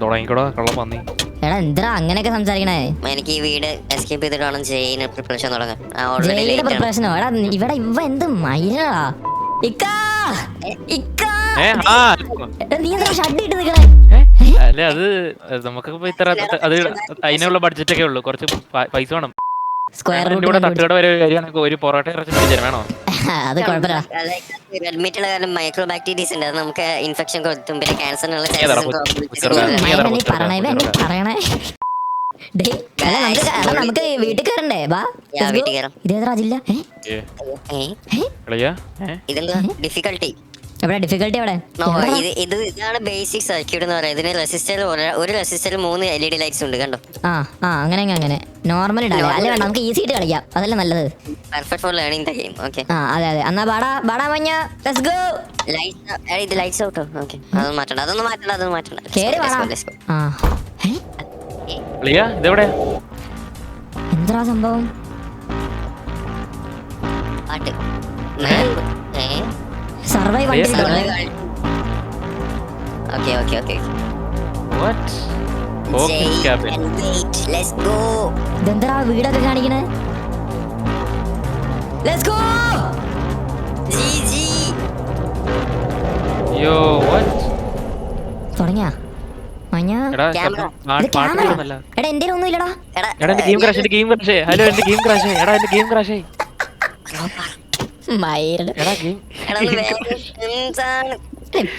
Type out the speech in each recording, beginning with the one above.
തുടങ്ങിക്കോടാ കള്ള പന്നി. എടാ എന്താ അങ്ങനെയൊക്കെ സംസാരിക്കണേ? എനിക്ക് ഈ വീട് എസ്കേപ്പ് ചെയ്തിട്ട് വേണം ജയിന് പ്രിപ്പറേഷൻ തുടങ്ങാൻ. ജയിലിന്റെ പ്രിപ്പറേഷനോ? എടാ ഇവിടെ ഇവ എന്ത് മയിലാ? ഇക്കാ ഇക്കാ നീ എന്താ ഷഡ് ഇട്ട് നിക്കണേ? അല്ലെ അത് നമുക്കിപ്പോ ഇത്ര അത് അതിനുള്ള ബഡ്ജറ്റ് ഒക്കെ ഉള്ളു. കുറച്ച് പൈസ വേണം. സ്ക്വയർ കൂടെ തട്ടുകട വരെ വരികയാണെങ്കിൽ ഒരു പൊറോട്ട ഇറച്ചി മേടിച്ചാൽ വേണോ? അത് കുഴപ്പമില്ല. റെഡ്മീറ്റുള്ള കാരണം മൈക്രോ ബാക്ടീരിയസ് ഉണ്ട്. അത് നമുക്ക് ഇൻഫെക്ഷൻ കൊടുത്തും പിന്നെ ക്യാൻസറിനുള്ള പറയണേ. നമുക്ക് വീട്ടിൽ കയറണ്ടേ? ബാ വീട്ടിൽ കയറാം. ഇതേതാ ജില്ല? ഇതെന്താ ഡിഫിക്കൽട്ടി? എവിടെ ഡിഫിക്കൽട്ടി? എവിടെ? ഇതാണ് ബേസിക് സർക്യൂട്ട് എന്ന് പറയുന്നത്. ഇതിന് റെസിസ്റ്റർ ഒരു റെസിസ്റ്ററിൽ 3 LED ലൈറ്റ്സ് ഉണ്ട്. കണ്ടോ? അങ്ങനെ അങ്ങനെ നോർമൽ ഇടാം. അല്ല വേണ്ട, നമുക്ക് ഈസി ആയിട്ട് കളിക്കാം. അതല്ല നല്ലത്. Perfect for learning the game. Okay. അതെ അതെ. എന്നാ ബാടാ മഞ്ഞ ലെറ്റ്സ് ഗോ. ഇത് ലൈറ്റ്സ് ഔട്ടോ? ഓക്കേ. അതൊന്നും മാറ്റണ്ട. കേറി വാടാ. ഇതെവിടെ? എന്താ സംഭവം? പാട്ട് സർവൈവ് ഇതെന്താ വീടൊക്കെ കാണിക്കണേ? തുടങ്ങിയാ മഞ്ഞ? എടാ എന്റെ ഒന്നും ഇല്ലടാ.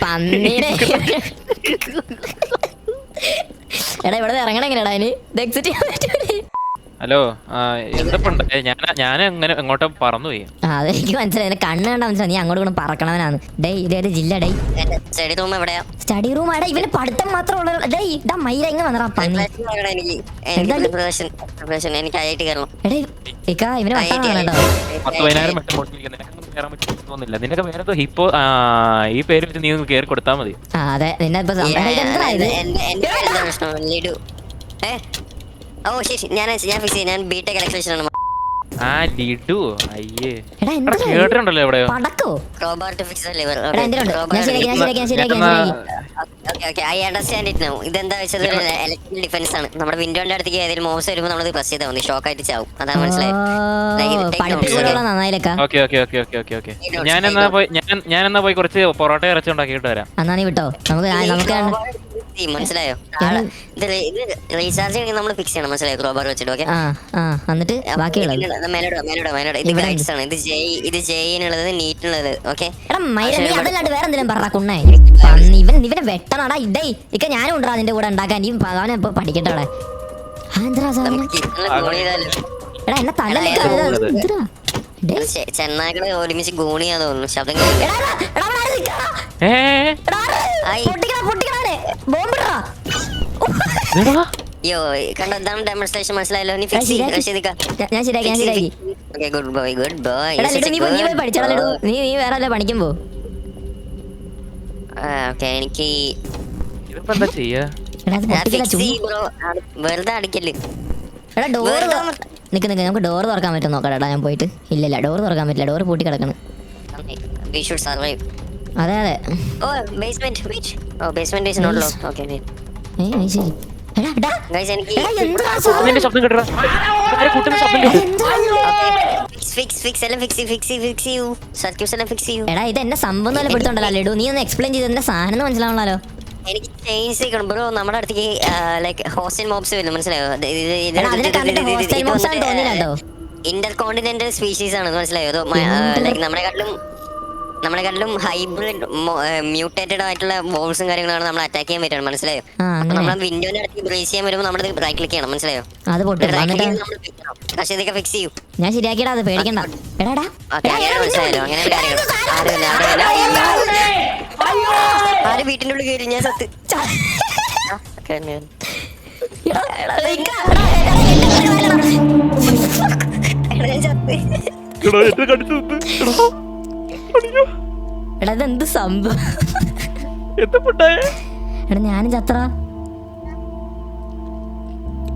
പന്നീനെ എടാ ഇവിടെ ഇറങ്ങണ എങ്ങനെയാടാ? അതിന് എക്സിറ്റ് ചെയ്യാൻ പറ്റൂലേ? ഹലോ, എന്തപ്പുണ്ട്? ഞാൻ എങ്ങനെ എങ്ങോട്ടോ പറന്നുപോയി. അതെനിക്ക് മനസ്സിലായി. കണ്ണ് കണ്ടാ മനസ്സിലായി നീ അങ്ങോട്ട് കൊണ്ട് പറക്കണവനാണ്. ഡേ ഇതേത് ജില്ല? Day study room. എടാ ഇവന് പഠിത്തം മാത്രമുള്ള. ഡേ ഇതാ മയില ഇങ്ങനെ വന്നടാ പന്നി. എടാ ഇവന് നിനക്ക് വേറെ ഹിപ്പോ ഈ പേര് വെച്ച് നീ കേറി കൊടുത്താ മതി. അതെ നിന്നെ ഞാൻ ബിടെക് ഇലക്ട്രീഷ്യൻ ആണ്. കേട്ടിട്ടുണ്ടല്ലോ എവിടെയോ? ഇതെന്താ വെച്ചത്? ഇലക്ട്രിക്കൽ ഡിഫൻസ് ആണ്. നമ്മുടെ വിൻഡോന്റെ അടുത്തേക്ക് ഏതെങ്കിലും മോശം വരുമ്പോൾ നമ്മൾ പ്രസ് ചെയ്താൽ മതി. ഷോക്ക് ആയിട്ട് ചാവും. അതാണ് മനസ്സിലായത്. ഞാനെന്നാ പോയി കുറച്ച് പൊറോട്ട ഇറച്ചി ഉണ്ടാക്കിയിട്ട് വരാം. എന്നാ നീ വിട്ടോ. നമുക്ക് മനസ്സിലായോ? ഇത് റീചാർജ് ചെയ്യണമെങ്കിൽ നമ്മൾ ഫിക്സ് ചെയ്യണം. മനസ്സിലായോ? ക്രോബാർ വെച്ചിട്ട്. ഓക്കെ. എന്നിട്ട് മേലോട്ട് ഇത് ലൈറ്റ്സ് ആണ്. ഇത് ജെയിനുള്ളത്, നീറ്റിനുള്ളത്. ഓക്കെ. വേറെന്തെങ്കിലും പറ കുണ്ണേ. ഇവനെ വെട്ടണടാ. ഇടേ ഇക്ക ഞാനും ഉണ്ടാ അതിന്റെ കൂടെ ഉണ്ടാക്കാൻ. ഈ അവനെ ഇപ്പൊ പഠിക്കട്ടെ. അവിടെ എടാ എന്നെ തള്ളല്ലേ? ചെന്നാക്കള് ഒരുമിച്ച് ഗൂണിയാ തോന്നുന്നു. ശബ്ദം യോ കണ്ടോ? എന്താണ് ഡെമോൺസ്ട്രേഷൻ? മനസ്സിലായല്ലോ? നീ ഫിക്സ് ശരിയാക്കി. Good boy. നീ പഠിച്ചാലോ? നീ വേറെ പണിക്കും പോ. എനിക്ക് എന്താ ചെയ്യാ? വെറുതെ അടിക്കല്. നിക്ക് നമുക്ക് ഡോർ തുറക്കാൻ പറ്റും നോക്കടാ. ഞാൻ പോയിട്ട് ഇല്ല ഡോർ തുറക്കാൻ പറ്റില്ല. ഡോർ പൂട്ടി കിടക്കണം. അതെ അതെ. ശരി. എടാ ഇത് എന്നെ സംഭവം പെടുത്തോണ്ടല്ലോ ലഡു. നീ ഒന്ന് എക്സ്പ്ലെയിൻ ചെയ്ത് എന്റെ സാധനം മനസ്സിലാവണല്ലോ. എനിക്ക് ചേഞ്ച് ചെയ്യണം ബ്രോ. നമ്മുടെ അടുത്തേക്ക് ലൈക്ക് ഹോസ്റ്റൽ മോബ്സ് വരും. മനസ്സിലായോ? ഇന്റർ കോണ്ടിനെന്റൽ സ്പീഷീസ് ആണ്. മനസ്സിലായോ? ലൈക്ക് നമ്മളെക്കാട്ടിലും ഹൈബ്രിഡ് മ്യൂട്ടേറ്റഡ് ആയിട്ടുള്ള വോൾസും കാര്യങ്ങളാണ് നമ്മൾ അറ്റാക്ക് ചെയ്യാൻ പറ്റുന്നത്. മനസ്സിലായോ? നമ്മൾ വിൻഡോന്റെ അടുത്ത് ബ്രേസ് ചെയ്യാൻ വരുമ്പോൾ നമ്മൾ റൈറ്റ് ക്ലിക്ക് ചെയ്യണം. മനസ്സിലായോ? പക്ഷേ ഇതൊക്കെ ഫിക്സ് ചെയ്യും. ഞാൻ ശരിയാക്കിയടാ. അത് പേടിക്കണ്ട. മനസ്സിലായല്ലോ? അങ്ങനെ ആര് വീട്ടിന്റെ ഉള്ളിൽ കയറി? ഞാൻ സത്ത്. എടാ ഇതെന്ത് സംഭവം? എടാ ഞാനും ചത്ര.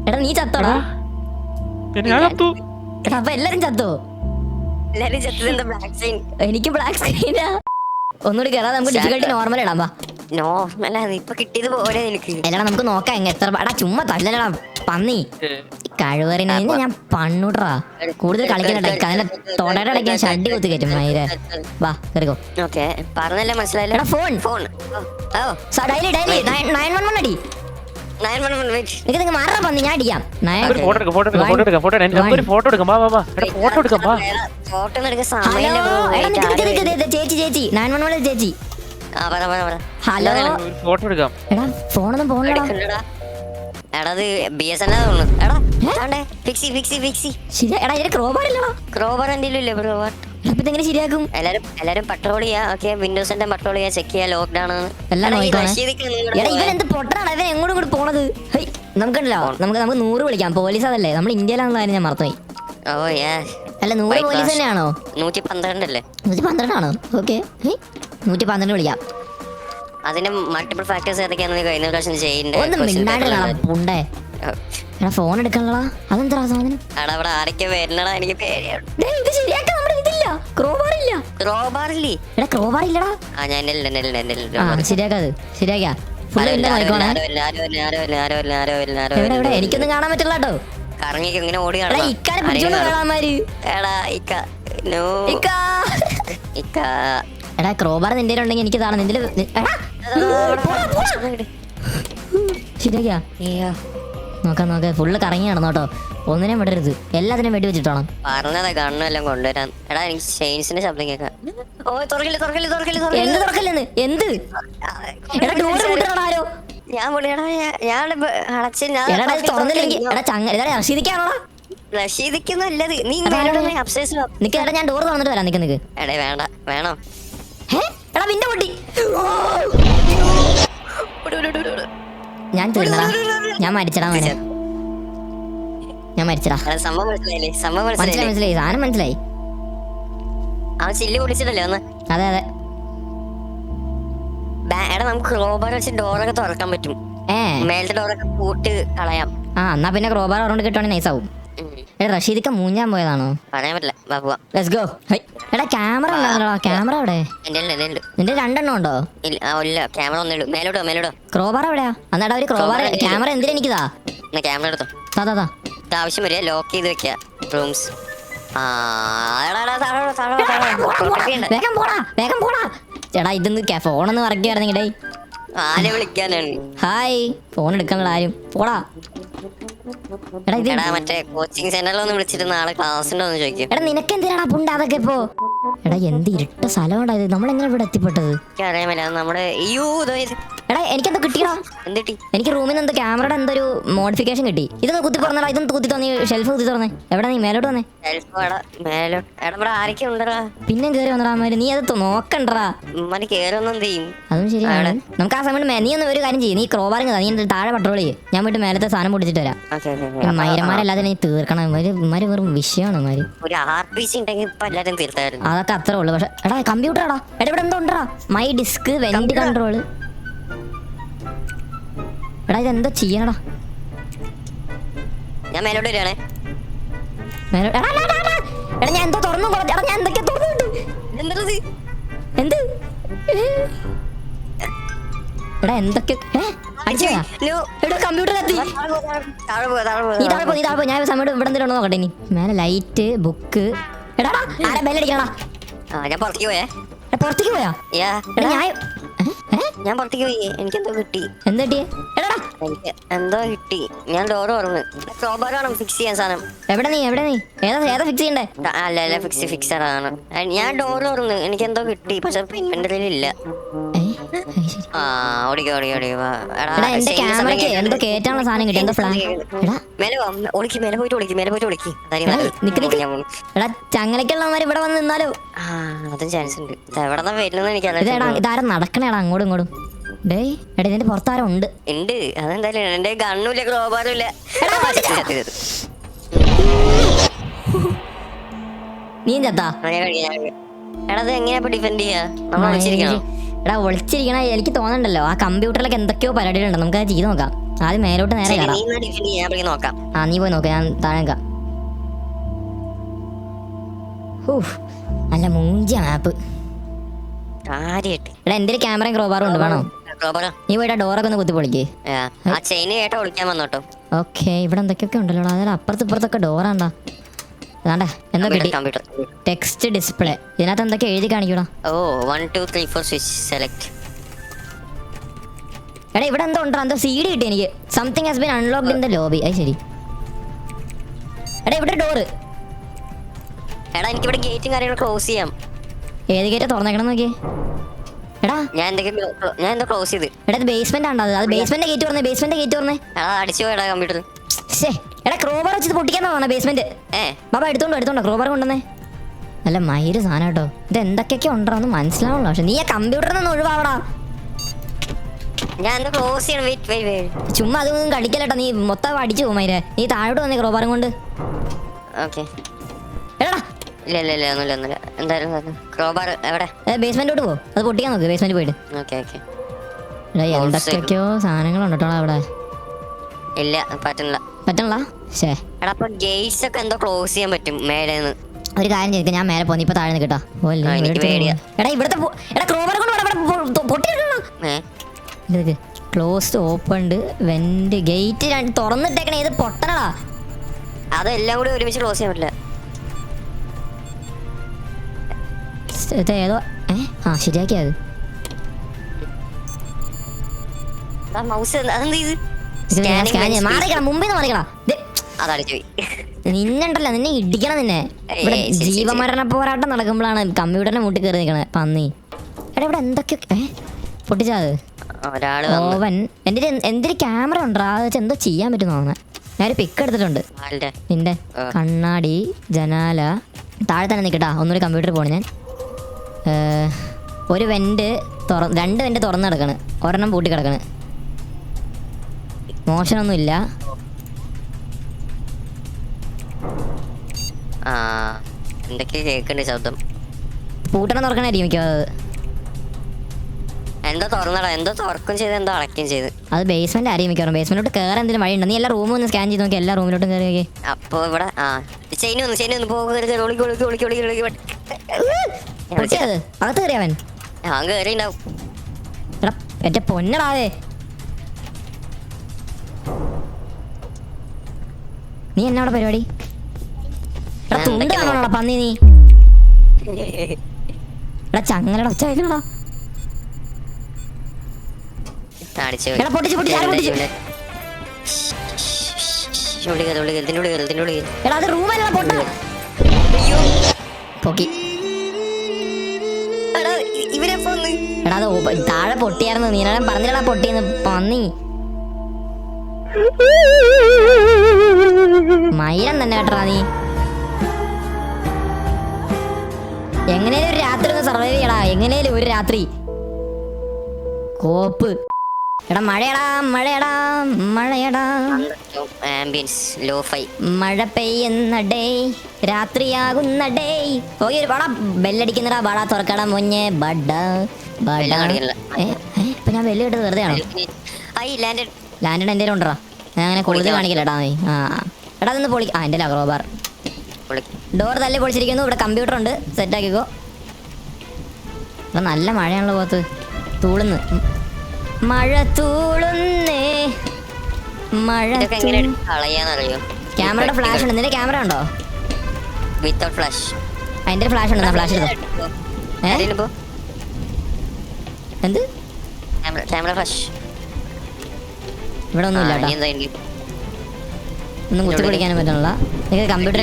എടാ നീ ചത്തോടാ? എടാ അപ്പൊ എല്ലാരും ചത്തോ? എല്ലാരും ചത്തത് ബ്ലാക്ക് സ്ക്രീൻ. എനിക്ക് ബ്ലാക്ക് സ്ക്രീനാ. ഒന്നുകൂടി കേറാതെ നമുക്ക് ഡിഫിക്കൽട്ടി നോർമൽ ഇടാം. നോർമൽ അത് ഇപ്പൊ കിട്ടിയത് പോലെ എനിക്ക്. എല്ലാം നമുക്ക് നോക്കാം എങ്ങനെ എത്ര എടാ ചുമ്മാ തല്ലടാ പന്നി കഴിവറിനെ ഞാൻ പണ്ണൂട്രാ കൂടുതൽ കളിക്കണ്ട അതിന്റെ തൊടയുടെ ഇടയ്ക്ക് ഞാൻ ഷഡ്ഡി കുത്തി കയറ്റും മയിരെ വാ കയറിക്കോ. ഓക്കെ പറഞ്ഞല്ലേ മനസ്സിലായില്ല. എടാ ഫോൺ ഫോൺ ഡൈലി 911 അടി നിനക്ക് മാറാ പന്നി ഞാൻ അടിക്കാം. ഫോട്ടോ എടുക്കാം ഫോട്ടോ എടുക്കാം ഫോട്ടോ എടുക്കാം ഫോട്ടോ നമുക്കൊരു ഫോട്ടോ എടുക്കാം വാ വാ വാ എടാ ഫോട്ടോ എടുക്കാം വാ. ഫോട്ടോ എടുക്കാൻ ഹലോ സമയമില്ല. ചേച്ചി 911 ചേച്ചി ഹലോ ഫോട്ടോ എടുക്കാം. എടാ ഫോണൊന്നും പോകണടാ. എടാ അത് BSNL തോന്നുന്നു. എടാ ഫിക്സി ശരി എടാ ഇതിന് ക്രോബാർ ഇല്ലടാ. ക്രോബർ എന്തെങ്കിലും ഇല്ലേ ക്രോബർ? അപ്പൊ ഇതെങ്ങനെ ശരിയാക്കും? എല്ലാരും പട്രോൾ ചെയ്യാ. ഓക്കെ വിൻഡോസിന്റെ പട്രോൾ ചെയ്യാ ചെക്ക് ചെയ്യാ ലോക്ക്ഡൌൺ ആണ് എല്ലാം നോക്കിക്കോണേ. എടാ ഇവൻ എന്ത് പൊട്ടനാണ് ഇവൻ എങ്ങോട്ടും കൂടി പോണത്. നമുക്കുണ്ടല്ലോ നമുക്ക് 100 വിളിക്കാം. പോലീസ് അതല്ലേ നമ്മൾ ഇന്ത്യയിലാണെന്ന കാര്യം ഞാൻ മറന്നുപോയി. ഓ യാ അല്ല 100 പോലീസ് തന്നെയാണോ? 112 അല്ലേ? 112 ആണോ? ഓക്കെ 112 വിളിക്കാം. അതിന്റെ മൾട്ടിപ്പിൾ ഫാക്ടേഴ്സ് ഏതൊക്കെയാണെന്ന് നീ കഴിഞ്ഞ പ്രാവശ്യം ഒന്ന് മിണ്ടാണ്ടില്ല പുണ്ടേ. എടാ ഫോൺ എടുക്കണല്ലോ അതെന്താ സാധനം? എടാ ഇവിടെ ആരൊക്കെ വരുന്നടാ എനിക്ക് പേടിയാണ്. ഇത് ശരിയാക്കാൻ നമ്മുടെ ഇതില്ല ക്രോബാർ ഇല്ല. ക്രോബാർ ഇല്ലേ? എടാ ക്രോബാർ ഇല്ലടാ. ആ ഞാൻ ശരിയാക്കാത് ശരിയാക്കാ ഫുള്ള് ഇല്ല നോക്കണേ. എവിടെ എനിക്കൊന്നും കാണാൻ പറ്റില്ല കേട്ടോ. കറങ്ങിക്ക് ഇങ്ങനെ ഓടി ഇക്കാനെ പിടിച്ചോണ്ട് കാണാമാര്. എടാ ക്രോബാർ നിന്റെ ഉണ്ടെങ്കിൽ എനിക്ക് കാണാം. നിന്റെ ശരിയാ നോക്കാം ഫുള്ള് കറങ്ങി നടന്നോട്ടോ. ഒന്നിനും വിടരുത് എല്ലാത്തിനും വെടി വെച്ചിട്ടോണം. പറഞ്ഞതാ കണ്ണെല്ലാം കൊണ്ടുവരാൻ. എടാ എനിക്ക് ചെയിൻസിന്റെ ശബ്ദം കേൾക്കാം. ഓ തുറക്കില്ല എന്ത് തുറക്കല്ലെന്ന് എന്ത്? എടാ ഡോറ് മുട്ടണോ? ഞാൻ റഷീദിക്കുന്നല്ലത് നീ നിക്ക് എടാ ഞാൻ ഡോർ തുറന്നിട്ട് വരാം. നിക്ക് എടേ വേണ്ട വേണോ? എടാ വിൻഡോ പൊട്ടി. ഞാൻ തീർന്നടാ ഞാൻ മരിച്ചടാ മോനെ ഞാൻ മരിച്ചടാ. സംഭവം മനസ്സിലായില്ലേ? മനസ്സിലായി സാധനം മനസ്സിലായി. അവൻ ചില്ല് പൊളിച്ചിട്ടല്ലേ ഒന്ന്? അതെ എടാ നമുക്ക് ക്രോബാർ വെച്ച് ഡോറൊക്കെ തുറക്കാൻ പറ്റും. മേലത്തെ ഡോറൊക്കെ പൂട്ട് കളയാം. എന്നാ പിന്നെ ക്രോബാർ ഓർമ്മ കിട്ടുവാണെങ്കിൽ നൈസ് ആവും. റഷീദിക്ക മൂഞ്ഞാൻ പോയതാണോ? പറയാൻ പറ്റില്ല. ബാബുവാ ലെറ്റ്സ് ഗോ. എടാ ക്യാമറ ഉണ്ടായിരുന്നോ? ക്യാമറ എവിടെ? നിന്റെ 2 എണ്ണം ഉണ്ടോ? ഇല്ല ക്യാമറ ഒന്നേ ഉള്ളൂ. മേലോട്ടോ ക്രോബാർ എവിടെയാ? എന്നാടാ ഒരു ക്രോബാർ ക്യാമറ എന്തിനാ എനിക്കിതാ? ക്യാമറ എടുത്തോ. ആവശ്യം വരിക ലോക്ക് ചെയ്ത് വെക്കാം റൂംസ്. വേഗം പോടാ ചേട്ടാ. ഇതൊന്ന് ഫോണൊന്ന് വറക്കുകയായിരുന്നെങ്കിൽ ആരെ വിളിക്കാനാണ്? ഹായ് ഫോൺ എടുക്കാനുള്ള ആരും പോടാ. എടാ മറ്റേ കോച്ചിങ് സെന്ററിലൊന്ന് വിളിച്ചിട്ട് നാളെ ക്ലാസ് ഉണ്ടോ എന്ന് ചോദിക്കും. എടാ നിനക്ക് എന്തിനാണ് പുണ്ട അതൊക്കെ ഇപ്പോ? എടാ എന്ത് ഇരുട്ട സ്ഥലം ഉണ്ടായത്. നമ്മളെങ്ങനെ ഇവിടെ എത്തിപ്പെട്ടത്? അറിയാമല്ല നമ്മുടെ എടാ എനിക്കെന്തോ കിട്ടിയടാ. എനിക്ക് റൂമിൽ നിന്ന് എന്തോ ക്യാമറയുടെ എന്തോ ഒരു മോഡിഫിക്കേഷൻ കിട്ടി. ഇതൊന്ന് കുത്തി തുറന്നടാ. ഇതൊന്ന് കുത്തി തോന്നി ഷെൽഫ് കുത്തി തുറന്നേ. എവിടെ നീ മേലോട്ട് വന്നേ? പിന്നെ കേറി വന്നടാ മാര്. നീ അത് നോക്കണ്ടടാ. അതും ശരിയാണ്. നമുക്ക് ആ സമയത്ത് നീ ഒന്ന് ഒരു കാര്യം ചെയ്യും. നീ ക്രോബാറിങ് നീ താഴെ പട്രോൾ ചെയ്യും. ഞാൻ പോയിട്ട് മേലത്തെ സാധനം പൊടിച്ചിട്ട് വരാം. മൈരന്മാരല്ലാതെ നീ തീർക്കണം. ഇമാര് വെറും വിഷയമാണ് ഇമാര്. അതൊക്കെ അത്രേ ഉള്ളു. പക്ഷെ എടാ കമ്പ്യൂട്ടറാടാ. എടാ ഇവിടെ എന്തോ ഉണ്ടടാ. My disk went control. എടാ ഇതെന്തോ ചെയ്യണടാ. ഞാൻ മേലോട്ട് വരികയാണേ. എടാ ഞാൻ എന്തോ തുറന്നു. എടാ ഞാൻ എന്തൊക്കെയാ തുറന്നു. എന്ത് എടാ എന്തൊക്കെ കമ്പ്യൂട്ടർ എത്തി. നീ താഴെ പോ ഞാൻ സമയം ഇവിടെ എന്തെങ്കിലും നോക്കട്ടെ. ഇനി മേലെ ലൈറ്റ് ബുക്ക്. എടാ ആരാ ബെല്ലടിക്കണടാ? ഞാൻ പുറത്തേക്ക് പോയേ. പുറത്തേക്ക് പോയാ? ഞാൻ പുറത്തേക്ക് പോയി. എനിക്കെന്തോ കിട്ടി. എന്താ കിട്ടിയേ? എനിക്ക് എന്തോ കിട്ടി. ഞാൻ ഡോറ് തുറന്ന് ക്രോബാറാണ് ഫിക്സ് ചെയ്യാൻ സാധനം. എവിടെ നീ ഏതാ ഫിക്സ് ചെയ്യണ്ടേ? അല്ല ഫിക്സർ ആണ്. ഞാൻ ഡോറ് തുറന്ന് എനിക്ക് എന്തോ കിട്ടി. പക്ഷെ ഇൻവെന്ററിയിൽ ഇല്ല. എന്റെ ക്യാമറയ്ക്ക് എന്തോ കേറ്റാനുള്ള സാധനം കിട്ടി. എന്തോ ഫ്ലാഷ്. മേലെ പോയിട്ട് ഒളിക്കി. എടാ ചങ്ങലക്കുള്ളവന്മാർ ഇവിടെ വന്ന് നിന്നാലോ? അതും ചാൻസ് ഉണ്ട്. എവിടെ വരുന്നത് എനിക്കറിയാം. ഇതാരും നടക്കണേടാ അങ്ങോട്ടും ഇങ്ങോട്ടും. ഡേയ് എടാ ഇതിന്റെ പുറത്താരം ഉണ്ട്. അതെന്തായാലും എന്റെ ഗണ്ണുമില്ല ക്രോബാറും ഇല്ല. നീ ചത്താ? എടാ അത് എങ്ങനെയാ ഡിഫെൻഡ് ചെയ്യാ? നമ്മൾ വിളിച്ചിരിക്കണം. എടാ ഒളിച്ചിരിക്കണ എനിക്ക് തോന്നണ്ടല്ലോ. ആ കമ്പ്യൂട്ടറിലൊക്കെ എന്തൊക്കെയോ പരിപാടികളുണ്ട്. നമുക്ക് അത് ചെയ്ത് നോക്കാം. ആദ്യം മേലോട്ട് നേരെ കയറാം. നീ പോയി നോക്കാം. ഞാൻ താഴെ നിൽക്കാം. നല്ല മൂഞ്ചിയ മാപ്പ്. എടാ എന്റെ ക്യാമറയും ക്രോബാറും ഉണ്ട്. വേണോ? നീ പോയിട്ട് ഡോറൊക്കെ ഒന്ന് കുത്തി പൊളിക്കേ. ആ ചെയിൻ കേട്ടോ വിളിക്കാൻ വന്നോട്ടോ. ഓക്കെ, ഇവിടെ എന്തൊക്കെയൊക്കെ ഉണ്ടല്ലോ. അതായത് അപ്പുറത്ത് ഇപ്പുറത്തൊക്കെ ഡോറാണ്ടാ. അതാണ്ടാ എന്തോ കിട്ടി. Text display. ഇതിനകത്ത് എന്തൊക്കെ എഴുതി കാണിക്കൂടാ. ഓ 1 2 3 4 സ്വിച്ച് സെലക്ട്. എടാ ഇവിടെ എന്തോ ഉണ്ടോ, എന്തോ CD കിട്ടി എനിക്ക്. Something has been unlocked in the lobby. അത് ശരി. എടാ ഇവിടെ ഡോറ്. എടാ എനിക്ക് ഇവിടെ ഗേറ്റും കാര്യങ്ങളും ക്ലോസ് ചെയ്യാം. ഏത് ഗേറ്റാ തുറന്നേക്കണം നോക്കിയേ. എടാ ഞാൻ എന്തോ ക്ലോസ് ചെയ്ത്. എടാ ഇത് ബേസ്മെന്റ് ആണോ? അത് ബേസ്മെന്റ് ഗേറ്റ് തുറന്നേ, ബേസ്മെന്റ് ഗേറ്റ് തുറന്നേ. എടാ അടിച്ചു പോയടാ കമ്പ്യൂട്ടർ. എടാ ക്രോബാർ വെച്ച് പൊട്ടിക്കാൻ തോന്നണ ബേസ്മെന്റ്. ബാബാ എടുത്തോണ്ടോ ക്രോബാർ കൊണ്ടുവന്നേ. നല്ല മയിര് സാധനം കേട്ടോ. ഇത് എന്തൊക്കെയൊക്കെ ഉണ്ടോ എന്ന് മനസ്സിലാവുള്ളൂ. പക്ഷെ നീ ആ കമ്പ്യൂട്ടറിൽ നിന്ന് ഒഴിവാവടാ. ഞാൻ എന്തോ ക്ലോസ് ചെയ്യണം. വെയിറ്റ് ചുമ്മാ അതൊന്നും കളിക്കലട്ടോ. നീ മൊത്തം അടിച്ചു പോകും മയിരെ. നീ താഴോട്ട് വന്നേ ക്രോബാറും കൊണ്ട്. ഓക്കെ. എടാ ഇല്ല ഒന്നുമില്ല. എന്തായാലും ക്രോബാർ എവിടെ? ബേസ്മെന്റോട്ട് പോ. അത് പൊട്ടിക്കാൻ നോക്ക് ബേസ്മെന്റ് പോയിട്ട്. ഓക്കെ. എടാ എന്തൊക്കെയൊക്കെയോ സാധനങ്ങളുണ്ട് കേട്ടോ അവിടെ. ഇല്ല പറ്റണില്ല. ശേ എടാ അപ്പൊ ഗേറ്റ്സ് ഒക്കെ എന്തോ ക്ലോസ് ചെയ്യാൻ പറ്റും മേലേന്ന്. ഒരു കാര്യം ചെയ്തിട്ട് ഞാൻ മേലെ പോന്നു. ഇപ്പൊ താഴെ നിൽക്കട്ടോ. എടാ ഇവിടുത്തെ എടാ ക്രോബാർ കൊണ്ട് പൊട്ടി. ക്ലോസ്ഡ് ഓപ്പൺഡ് വെന്റ് ഗേറ്റ് തുറന്നിട്ടേക്കണേ. ഇത് പൊട്ടണടാ. അതെല്ലാം കൂടി ഒരുമിച്ച് ക്ലോസ് ചെയ്യാൻ പറ്റില്ല. ഏതോ ശരിയാക്കിയത്. നിന്നുണ്ടല്ലോ, നിന്നെ ഇടിക്കണം. നിന്നെ ഇവിടെ ജീവമരണ പോരാട്ടം നടക്കുമ്പോഴാണ് കമ്പ്യൂട്ടറിന്റെ മുട്ടിൽ കയറി നിൽക്കണേ പന്നി. എടാ ഇവിടെ എന്തൊക്കെ പൊട്ടിച്ചത്. ഓവൻ. എന്റെ എന്തൊരു ക്യാമറ ഉണ്ടോ? അത് വെച്ച് എന്തോ ചെയ്യാൻ പറ്റുന്ന തോന്നുന്നത്. ഞാനൊരു പിക്ക് എടുത്തിട്ടുണ്ട്. നിന്റെ കണ്ണാടി, ജനാല. താഴെ തന്നെ നിൽക്കട്ടാ. ഒന്നുകൂടി കമ്പ്യൂട്ടറിൽ പോണു ഞാൻ. ഒരു വെന്റ് 2 വെന്റ് തുറന്ന് കിടക്കണ്, ഒരെണ്ണം പൂട്ടി കിടക്കണ്. മോശനൊന്നുമില്ല. ശബ്ദം പൂട്ടണം തുറക്കണായിരിക്കും മിക്കവാറും. എന്തോ തുറന്നടാ. എന്തോ തുറക്കും ചെയ്ത് എന്തോ അടയ്ക്കും ചെയ്ത്. അത് ബേസ്മെന്റ് ആയിരിക്കും മിക്കവാറും. ബേസ്മെന്റിലോട്ട് കയറാൻ എന്തെങ്കിലും വഴിയുണ്ടോ? നീ എല്ലാ റൂമും ഒന്ന് സ്കാൻ ചെയ്ത് നോക്കി. എല്ലാ റൂമിലോട്ടും കയറി നോക്കി. അപ്പൊ ഇവിടെ ചെയിൻ പോകുന്നത് അകത്ത് കയറിയവൻ. ഞാൻ കയറിണ്ടാവും. എടാ എന്റെ പൊന്നടാവേ, നീ എന്നാ അവിടെ പരിപാടി? തുണ്ട് കാണോടാ പന്നി നീ. എടാ ചങ്ങലട ഒച്ച കേൾക്കണടാ. എടാ അത് റൂമല്ല പൊട്ട. പൊക്കി. എടാ അത് താഴെ പൊട്ടിയായിരുന്നു. നീനാണ് പറഞ്ഞില്ലടാ പൊട്ടിയെന്ന് പന്നി. മയിരം തന്നെ കേട്ടറാ നീ. എങ്ങനെയും ഒരു രാത്രി ഒന്ന് സർവൈവ് ചെയ്യടാ. എങ്ങനെയും ഒരു രാത്രി. കോപ്പ്. എടാ മഴയടാ മഴ പെയ്യുന്ന ഡേ, രാത്രിയാകുന്ന ഡേ. ഓ വാടാ ബെല്ലടിക്കുന്നടാ. വാടാ തുറക്കടാ മുഞ്ഞേ. ഇപ്പൊ ഞാൻ ബെല്ല് കേട്ടത് വെറുതെ ആണോ? ലാൻഡ് എന്റെ ഉണ്ടോ? ഞാൻ അങ്ങനെ കൂടുതൽ കാണിക്കില്ലടാ നീ. എടാ അതൊന്ന് പൊളി. എന്റെ ക്രോബാർ. ഡോർ തല്ലി പൊളിച്ചിരിക്കുന്നു. ഇവിടെ കമ്പ്യൂട്ടർ ഉണ്ട്. സെറ്റാക്കിക്കോ. ഇപ്പൊ നല്ല മഴയാണല്ലോ പോകത്ത്. തൂളുന്ന് മഴ തൂളുന്നേ. മഴ ക്യാമറയുടെ ഫ്ലാഷ് ഉണ്ട്. നിന്റെ ക്യാമറ ഉണ്ടോ? Without flash. അതിന്റെ ഫ്ലാഷ് ഉണ്ടോ? ഫ്ലാഷ് എടുത്തോ. എന്ത് ക്യാമറ ഫ്ലാഷ്? ഇവിടെ ഒന്നും ഇല്ല. ഒന്നും കുത്തി പിടിക്കാനും പറ്റണില്ല. നിങ്ങൾക്ക് കമ്പ്യൂട്ടറിൽ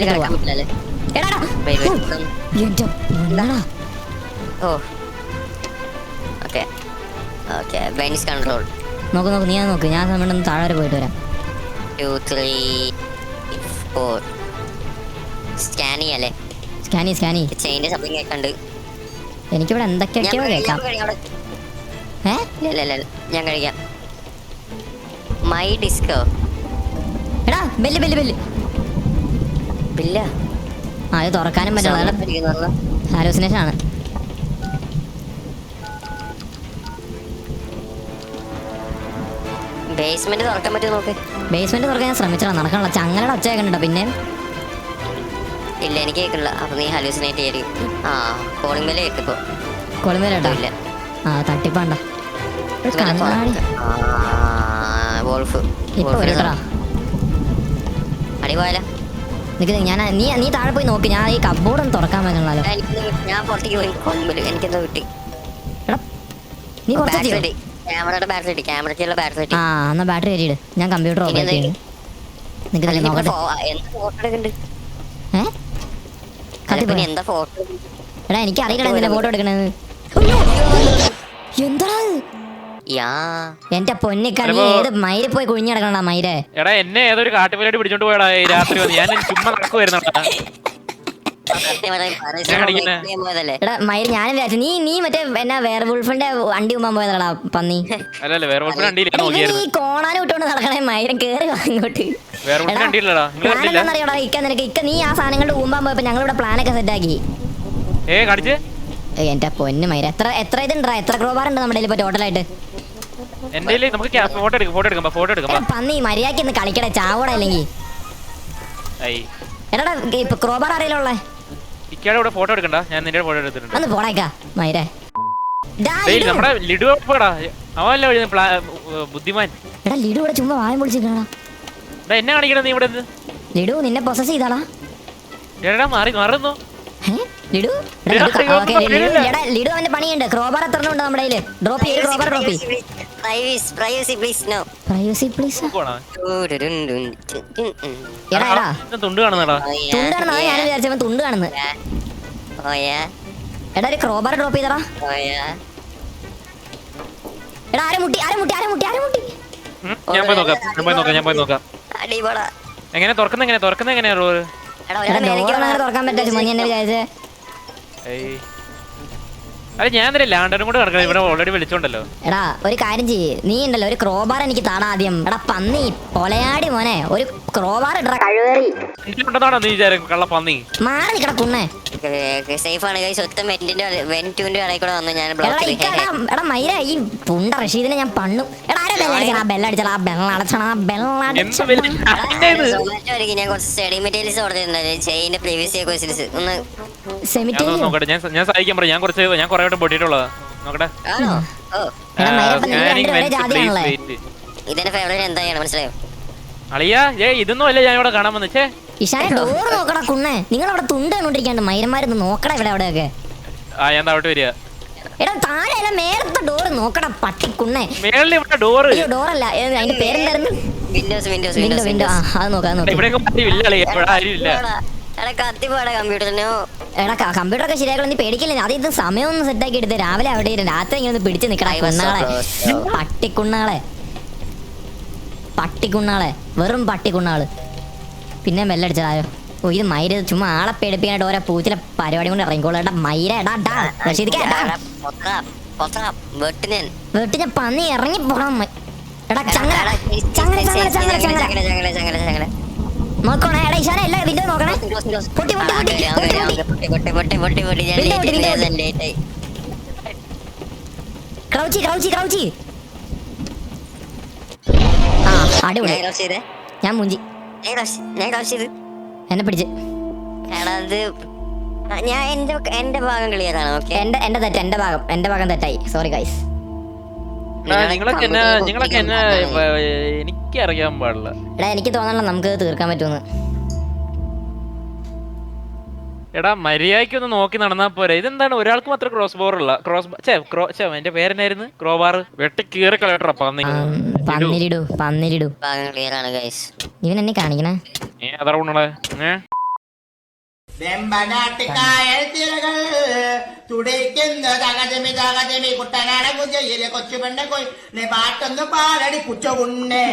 നോക്ക്. നീ നോക്ക്. ഞാൻ സമയം ഒന്ന് താഴെ പോയിട്ട് വരാം. 2 3 4 സ്കാൻ ചെയ്യല്ലേ? സ്കാൻ ചെയ്യ്. ചെയിന്റെ ശബ്ദം കേൾക്കണ്ട്. എനിക്കിവിടെ എന്തൊക്കെയൊക്കെയോ കേൾക്കാം. ഞാൻ കഴിക്കാം. My disco. എടാ ബെല്ല്. അത് തുറക്കാനും പറ്റില്ല. ഹാലൂസിനേഷൻ ആണ്. ബേസ്മെന്റ് തുറക്കാൻ പറ്റുമോ നോക്ക്. ബേസ്മെന്റ് തുറക്കാൻ ഞാൻ ശ്രമിച്ചടാ. നടക്കണല്ലോ. ചങ്ങലയുടെ ഒച്ച കേൾക്കണ്ടോ? പിന്നെ ഇല്ല എനിക്ക് കേൾക്കില്ല. അപ്പൊ നീ ഹലൂസിനേറ്റ് ചെയ്യും. കോളിംഗ് ബെല്ല് കേൾക്കിപ്പോ. കോളിംഗ് ബെല്ല് കേട്ടോ? ഇല്ല. തട്ടിപ്പാണ്ട. വോൾഫ് ഇപ്പൊ വരൂട്ടാ. അടിപോയാലോ? ഞാൻ നീ താഴെ പോയി നോക്ക്. ഞാൻ ഈ കബോർഡ് ഒന്ന് തുറക്കാൻ പറ്റുന്നല്ലോ. ഞാൻ പുറത്തേക്ക് പോയി എനിക്കെന്തോ കിട്ടി. നീ കുറച്ച് ക്യാമറയുടെ ബാറ്ററി കിട്ടി. ക്യാമറയ്ക്കുള്ള ബാറ്ററി കിട്ടി. ആ എന്നാ ബാറ്ററി കയറ്റിയിട്. ഞാൻ കമ്പ്യൂട്ടർ ഓഫ് ആക്കി നോക്കട്ടെ. എന്താ ഫോട്ടോ? എടാ എനിക്ക് അറിയില്ല എന്തിനാ ഫോട്ടോ എടുക്കണെന്ന്. എന്താ എന്റെ പൊന്നിക്ക, നീ ഏത് മയില് പോയി കുഴിഞ്ഞു കിടക്കണ മയിരെ? എടാ എന്നെ ഏതൊരു കാട്ടുപരിപാടി പിടിച്ചോണ്ട് പോയടാ രാത്രി വന്ന്. ഞാൻ ചുമ്മാ നടക്കുവായിരുന്നു. എടാ മയിൽ, ഞാനും വിചാരിച്ചു നീ മറ്റേ എന്നാ വേറെ വുൾഫിന്റെ വണ്ടി ഉമ്മാൻ പോയതാടാ പന്നി. അല്ലല്ല വേറെ ഈ കോണാനും ഇട്ടോണ്ട് നടക്കണേ മയിരം കേറി അങ്ങോട്ട്. അറിയാടാ ഇക്ക നിനക്ക്. ഇക്ക നീ ആ സാധനങ്ങളുടെ ഊമ്പാൻ പോയപ്പോ ഞങ്ങളിവിടെ പ്ലാനൊക്കെ സെറ്റാക്കി. എന്റെ പൊന്നു മയിര, എത്ര ഇതുണ്ടാ? എത്ര ക്രോബാർ ഉണ്ട് നമ്മുടെ ഇപ്പൊ ടോട്ടലായിട്ട്? പന്നി മര്യാദക്ക് ഇന്ന് കളിക്കടേ, ചാവോടെ അല്ലെങ്കിൽ. എടാ ഇപ്പൊ ക്രോബാർ അറിയില്ലേ? ഫോട്ടോ എടുക്കണ്ട, ഞാൻ നിന്റെ ഫോട്ടോ എടുത്തിട്ടുണ്ട്. ഒന്ന് പോണേക്കാ മയിരെ. ബുദ്ധിമാൻ. എടാ ലിഡു ഇവിടെ ചുമ്മാ വായം പൊളിച്ചിരിക്കണടാ. എന്നെ കാണിക്കണ നീ ഇവിടെ? ലിഡു നിന്നെ പൊസസ് ചെയ്താടാ. മാറുന്നു ലിഡു. ലിഡു അവന്റെ പണിയുണ്ട്. ക്രോബാർ എത്ര ഉണ്ട് നമ്മുടെ കയ്യില്? ഡ്രോപ്പ് ചെയ്ത് ക്രോബാർ ഡ്രോപ്പ് ചെയ്യ്. Privacy please no. Privacy please. തുണ്ട് കാണുന്നടാ. തുണ്ട് കാണുന്ന ഞാൻ വിചാരിച്ചപ്പോ തുണ്ട് കാണുന്നത്. എടാ ഒരു ക്രോബാർ ഡ്രോപ്പ് ചെയ്തടാ. എടാ ആരെ മുട്ടി. ഞാൻ പോയി നോക്കാം. എങ്ങനെ തുറക്കുന്ന തുറക്കാൻ പറ്റാ മഞ്ഞ എന്നെ വിചാരിച്ചേ. അതെ ഞാൻ ലാണ്ടനും കൂടെ നടക്കണം. ഇവിടെ ഓൾറെഡി വിളിച്ചോണ്ടല്ലോ. എടാ ഒരു കാര്യം ചെയ്യ്, നീ ഉണ്ടല്ലോ ഒരു ക്രോബാർ എനിക്ക് താടാ ആദ്യം. എടാ പന്നി പൊലയാടി മോനെ, ഒരു ക്രോബാർ ഇടടാ. കഴിവേറിയാണോ നീ വിചാരം? കള്ള പന്നി മാറി നിക്കട കുണ്ണേ. എടാ മൈര, ഈ പുണ്ട റഷീദിനെ ഞാൻ പണ്ണു. എടാ ആരെ ബെല്ലടിച്ചടാ. ഞാൻ സഹായിക്കാൻ പറയാം. ഞാൻ കുറെ വട്ടം പൊട്ടിയിട്ടുള്ളതാ. നോക്കട്ടെ. അളിയാ ഇതൊന്നും അല്ല ഞാൻ ഇവിടെ കാണാൻ വന്നേ. നോക്കടാ കുണ്ണേ, നിങ്ങൾ അവിടെ തുണ്ട് കണ്ടോണ്ടിരിക്കാണ്ട് മൈരന്മാരൊന്ന് നോക്കടാ ഇവിടെ അവിടെയൊക്കെ. ഞാൻ താഴോട്ട് വരിക. എടാ താഴെ മേലത്തെ ഡോറ് നോക്കടാ പട്ടിക്കുണ്ണേ. ഡോറല്ല, അതിന്റെ പേരെന്തായിരുന്നു? വിൻഡോ. അത് നോക്കാം. എടാ കമ്പ്യൂട്ടറൊക്കെ ശരിയാക്കണം, നീ പേടിക്കില്ലേ? അത് ഇത് സമയം ഒന്ന് സെറ്റാക്കി എടുത്ത് രാവിലെ അവിടെ രാത്രി ഇങ്ങനെ ഒന്ന് പിടിച്ച് നിക്കടാ കുണ്ണാളെ. പട്ടിക്കുണ്ണാളെ വെറും പട്ടിക്കുണ്ണാള്. പിന്നെ ബെല്ലടിച്ചതായോ? ഓ ഇത് മൈര ചുമ്മാ ആളെ പേടിപ്പിക്കാനായിട്ട് ഓരോ പൂച്ചിലെ പരിപാടി കൊണ്ട് ഇറങ്ങിക്കോളൂ. എടാ മൈര വെട്ടിഞ്ഞ പന്നി ഇറങ്ങി പോണം. എടാ നോക്കണേ. എടാ ഇഷാന എല്ലാ വിൻഡോ നോക്കണേ. ക്രൗച്ചി. ആ അടിപൊളി. ഞാൻ മുഞ്ചി എന്നെ പിടിച്ച്. ഞാൻ എന്റെ ഭാഗം ക്ലിയർ ആണ്. എന്റെ ഭാഗം തെറ്റായി. Sorry guys. നിങ്ങളൊക്കെ എനിക്ക് അറിയാൻ പാടില്ല. എടാ എനിക്ക് തോന്നണം നമുക്ക് തീർക്കാൻ പറ്റുമെന്ന്. എടാ മര്യാദയ്ക്ക് ഒന്ന് നോക്കി നടന്നാ പോരെ. ഇതെന്താണ് ഒരാൾക്ക് മാത്രം ക്രോസ് ബോർ ഉള്ള എന്റെ പേരെന്നായിരുന്നു? ക്രോബാർ വെട്ടി കീറി കളയട്ടാ. പന്നിരിടു. ഇവൻ എന്നെ കാണിക്കണേ. അതാ കൊണ്ടേ വെമ്പനാട്ടുകായൽ തിരകൾ തുടിക്കുന്നു തകതമി കുട്ടനാടൻ കുജയിലെ കൊച്ചു പെണ്ണ കൊയ് പാട്ടൊന്നു പാലടി കുച്ച ഉണ്ണേ.